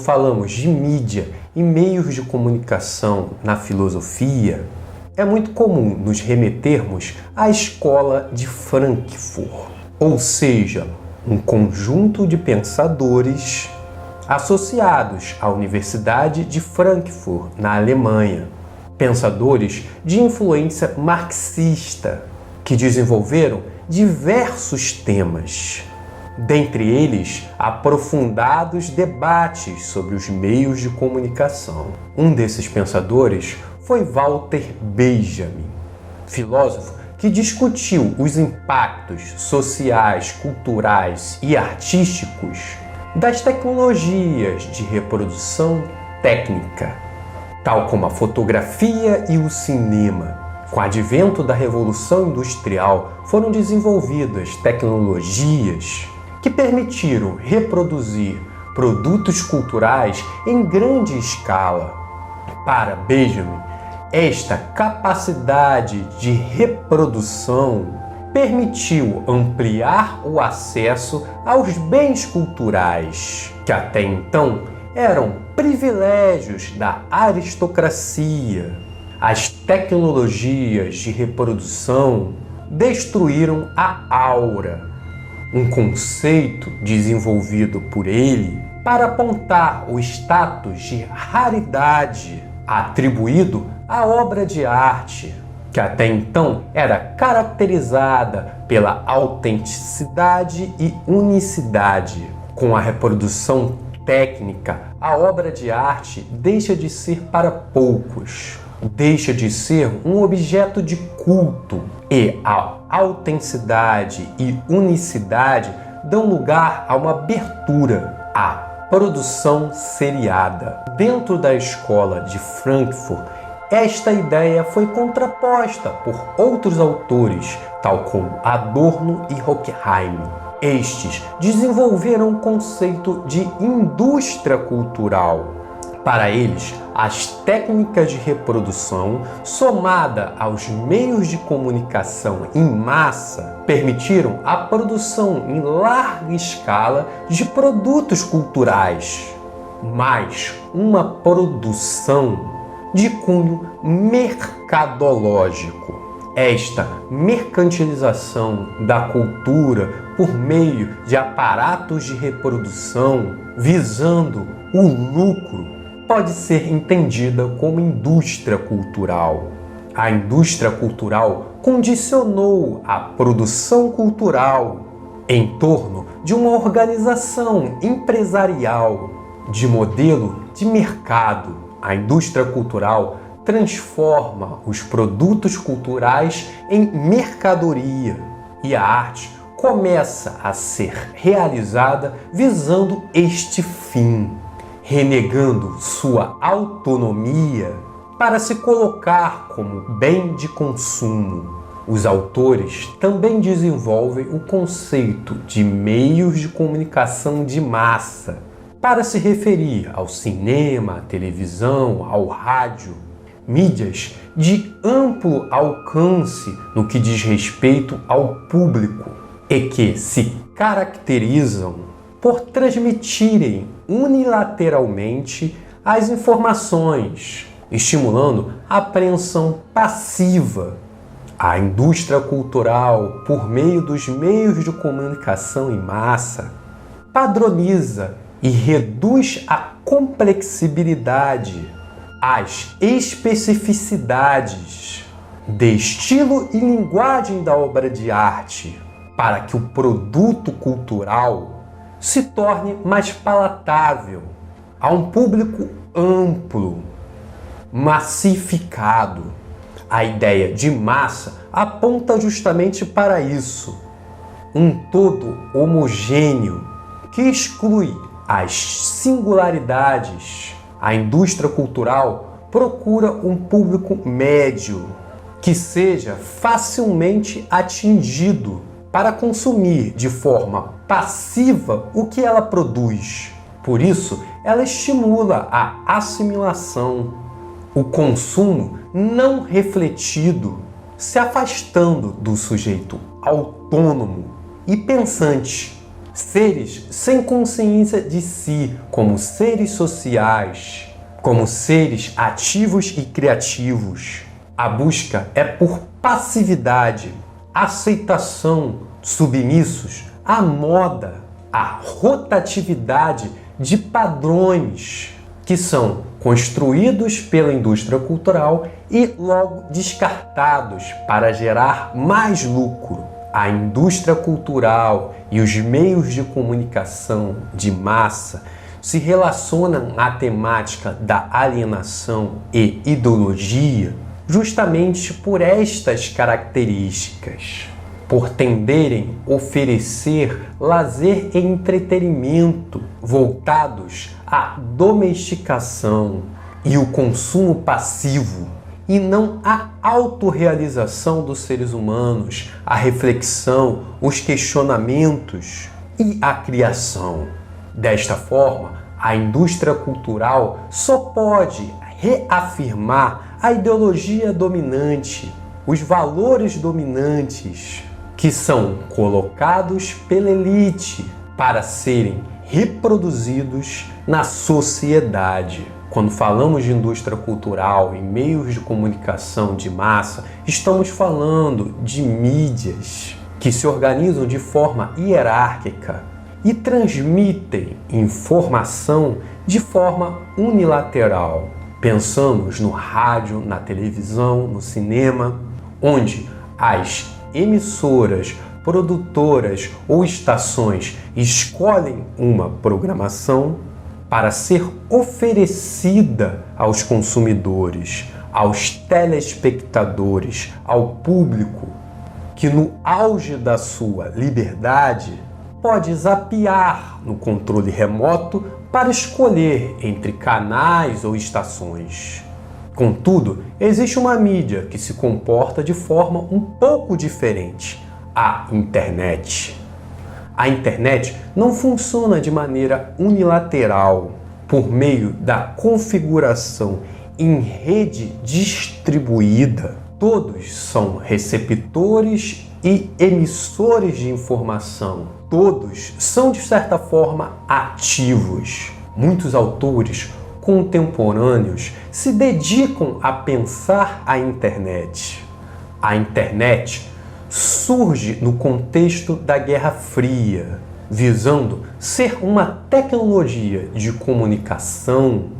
falamos de mídia e meios de comunicação na filosofia, é muito comum nos remetermos à escola de Frankfurt, ou seja, um conjunto de pensadores associados à Universidade de Frankfurt, na Alemanha. Pensadores de influência marxista que desenvolveram diversos temas, dentre eles aprofundados debates sobre os meios de comunicação. Um desses pensadores foi Walter Benjamin, filósofo que discutiu os impactos sociais, culturais e artísticos das tecnologias de reprodução técnica, tal como a fotografia e o cinema. Com o advento da Revolução Industrial, foram desenvolvidas tecnologias que permitiram reproduzir produtos culturais em grande escala. Para Benjamin, esta capacidade de reprodução permitiu ampliar o acesso aos bens culturais, que até então eram privilégios da aristocracia. As tecnologias de reprodução destruíram a aura, um conceito desenvolvido por ele para apontar o status de raridade atribuído à obra de arte, que até então era caracterizada pela autenticidade e unicidade. Com a reprodução técnica, a obra de arte deixa de ser para poucos, deixa de ser um objeto de culto, e a autenticidade e unicidade dão lugar a uma abertura à produção seriada. Dentro da escola de Frankfurt, esta ideia foi contraposta por outros autores, tal como Adorno e Horkheim. Estes desenvolveram o conceito de indústria cultural. Para eles, as técnicas de reprodução, somada aos meios de comunicação em massa, permitiram a produção em larga escala de produtos culturais, mas uma produção de cunho mercadológico. Esta mercantilização da cultura por meio de aparatos de reprodução visando o lucro pode ser entendida como indústria cultural. A indústria cultural condicionou a produção cultural em torno de uma organização empresarial, de modelo de mercado. A indústria cultural transforma os produtos culturais em mercadoria e a arte começa a ser realizada visando este fim, renegando sua autonomia para se colocar como bem de consumo. Os autores também desenvolvem o conceito de meios de comunicação de massa para se referir ao cinema, à televisão, ao rádio, mídias de amplo alcance no que diz respeito ao público e que se caracterizam por transmitirem unilateralmente as informações, estimulando a apreensão passiva. A indústria cultural, por meio dos meios de comunicação em massa, padroniza e reduz a complexibilidade, as especificidades de estilo e linguagem da obra de arte, para que o produto cultural se torne mais palatável a um público amplo, massificado. A ideia de massa aponta justamente para isso, um todo homogêneo que exclui as singularidades. A indústria cultural procura um público médio que seja facilmente atingido para consumir de forma passiva o que ela produz. Por isso, ela estimula a assimilação, o consumo não refletido, se afastando do sujeito autônomo e pensante. seres sem consciência de si, como seres sociais, como seres ativos e criativos. A busca é por passividade, aceitação, submissos à moda, à rotatividade de padrões que são construídos pela indústria cultural e logo descartados para gerar mais lucro. A indústria cultural e os meios de comunicação de massa se relacionam à temática da alienação e ideologia justamente por estas características, por tenderem a oferecer lazer e entretenimento voltados à domesticação e o consumo passivo, e não à autorrealização dos seres humanos, a reflexão, os questionamentos e a criação. Desta forma, a indústria cultural só pode reafirmar a ideologia dominante, os valores dominantes que são colocados pela elite para serem reproduzidos na sociedade. Quando falamos de indústria cultural e meios de comunicação de massa, estamos falando de mídias que se organizam de forma hierárquica e transmitem informação de forma unilateral. Pensamos no rádio, na televisão, no cinema, onde as emissoras, produtoras ou estações escolhem uma programação para ser oferecida aos consumidores, aos telespectadores, ao público, que no auge da sua liberdade pode zapear no controle remoto para escolher entre canais ou estações. Contudo, existe uma mídia que se comporta de forma um pouco diferente: a internet. A internet não funciona de maneira unilateral, por meio da configuração em rede distribuída. Todos são receptores e emissores de informação. Todos são, de certa forma, ativos. Muitos autores contemporâneos se dedicam a pensar a internet. A internet surge no contexto da Guerra Fria, visando ser uma tecnologia de comunicação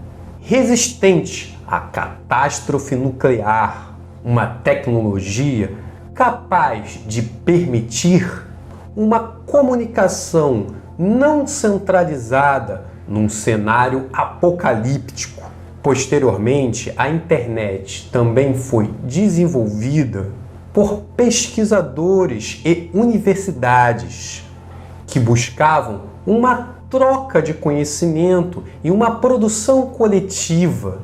resistente à catástrofe nuclear, uma tecnologia capaz de permitir uma comunicação não centralizada num cenário apocalíptico. Posteriormente, a internet também foi desenvolvida por pesquisadores e universidades que buscavam uma troca de conhecimento e uma produção coletiva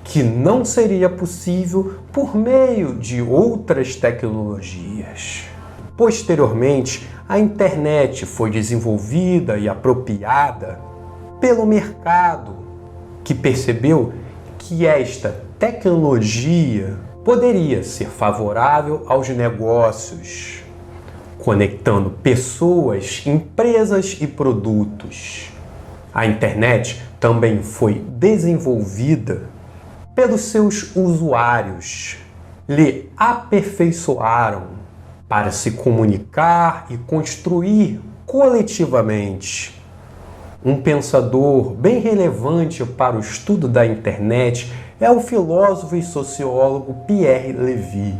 que não seria possível por meio de outras tecnologias. Posteriormente, a internet foi desenvolvida e apropriada pelo mercado, que percebeu que esta tecnologia poderia ser favorável aos negócios, conectando pessoas, empresas e produtos. A internet também foi desenvolvida pelos seus usuários, lhe aperfeiçoaram para se comunicar e construir coletivamente. Um pensador bem relevante para o estudo da internet é o filósofo e sociólogo Pierre Levy.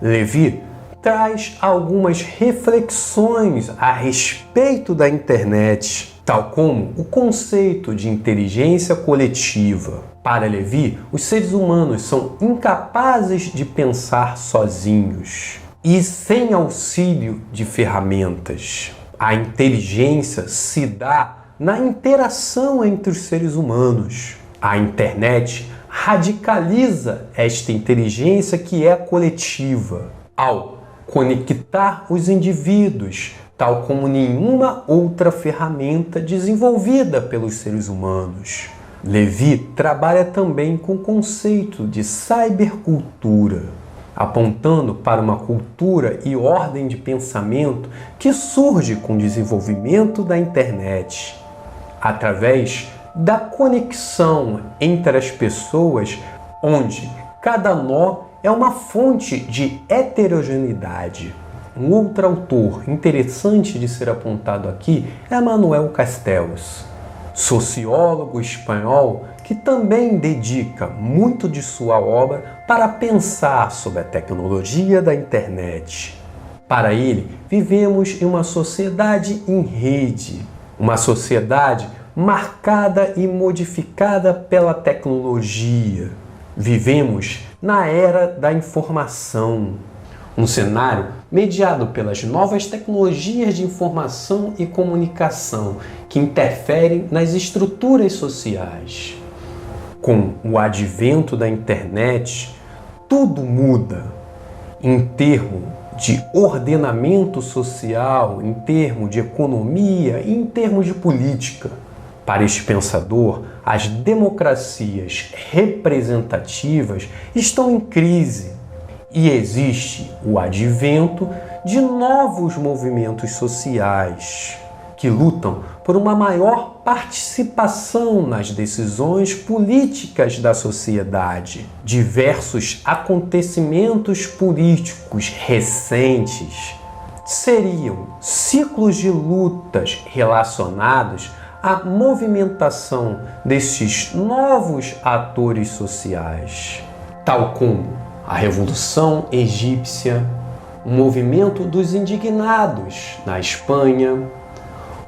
Levy traz algumas reflexões a respeito da internet, tal como o conceito de inteligência coletiva. Para Levy, os seres humanos são incapazes de pensar sozinhos e sem auxílio de ferramentas. A inteligência se dá na interação entre os seres humanos. A internet radicaliza esta inteligência que é coletiva, ao conectar os indivíduos, tal como nenhuma outra ferramenta desenvolvida pelos seres humanos. Levy trabalha também com o conceito de cybercultura. apontando para uma cultura e ordem de pensamento que surge com o desenvolvimento da internet, através da conexão entre as pessoas, onde cada nó é uma fonte de heterogeneidade. Um outro autor interessante de ser apontado aqui é Manuel Castells, sociólogo espanhol que também dedica muito de sua obra para pensar sobre a tecnologia da internet. Para ele, vivemos em uma sociedade em rede, uma sociedade marcada e modificada pela tecnologia. Vivemos na era da informação, um cenário mediado pelas novas tecnologias de informação e comunicação que interferem nas estruturas sociais. Com o advento da internet, tudo muda em termos de ordenamento social, em termos de economia e em termos de política. Para este pensador, as democracias representativas estão em crise e existe o advento de novos movimentos sociais que lutam por uma maior participação nas decisões políticas da sociedade. Diversos acontecimentos políticos recentes seriam ciclos de lutas relacionados à movimentação desses novos atores sociais, tal como a Revolução Egípcia, o movimento dos indignados na Espanha,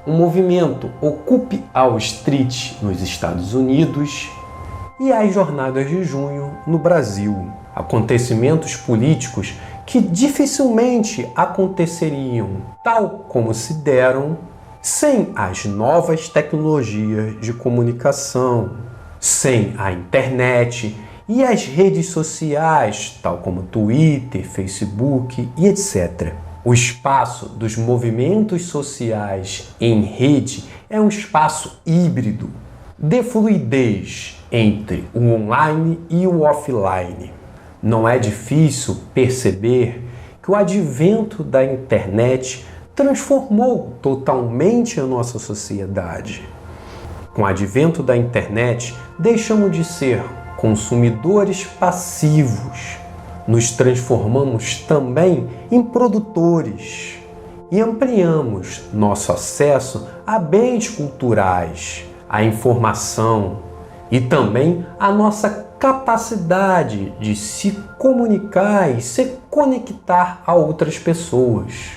o movimento Occupy Wall Street nos Estados Unidos e as Jornadas de Junho no Brasil. Acontecimentos políticos que dificilmente aconteceriam tal como se deram sem as novas tecnologias de comunicação, sem a internet e as redes sociais, tal como Twitter, Facebook e etc. O espaço dos movimentos sociais em rede é um espaço híbrido, de fluidez entre o online e o offline. Não é difícil perceber que o advento da internet transformou totalmente a nossa sociedade. Com o advento da internet, deixamos de ser consumidores passivos, nos transformamos também em produtores e ampliamos nosso acesso a bens culturais, a informação e também a nossa capacidade de se comunicar e se conectar a outras pessoas.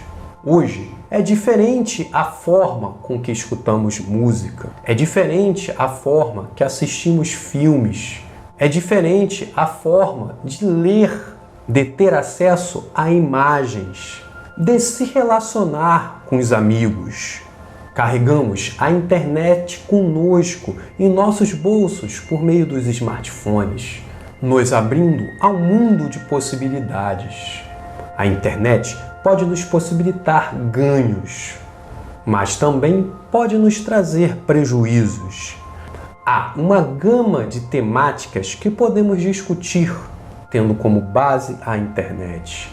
Hoje é diferente a forma com que escutamos música, é diferente a forma que assistimos filmes, é diferente a forma de ler, de ter acesso a imagens, de se relacionar com os amigos. Carregamos a internet conosco em nossos bolsos por meio dos smartphones, nos abrindo ao mundo de possibilidades. A internet pode nos possibilitar ganhos, mas também pode nos trazer prejuízos. Há uma gama de temáticas que podemos discutir, tendo como base a internet,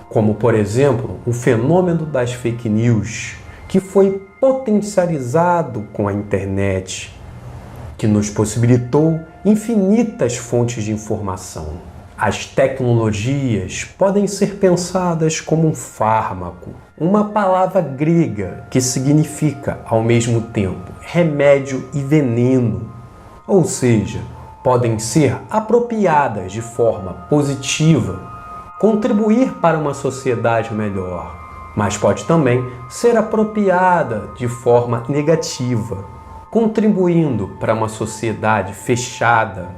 como, por exemplo, o fenômeno das fake news, que foi potencializado com a internet, que nos possibilitou infinitas fontes de informação. As tecnologias podem ser pensadas como um fármaco, uma palavra grega que significa, ao mesmo tempo, remédio e veneno, ou seja, podem ser apropriadas de forma positiva, contribuir para uma sociedade melhor, mas pode também ser apropriada de forma negativa, contribuindo para uma sociedade fechada,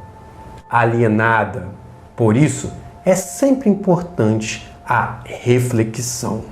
alienada. Por isso, é sempre importante a reflexão.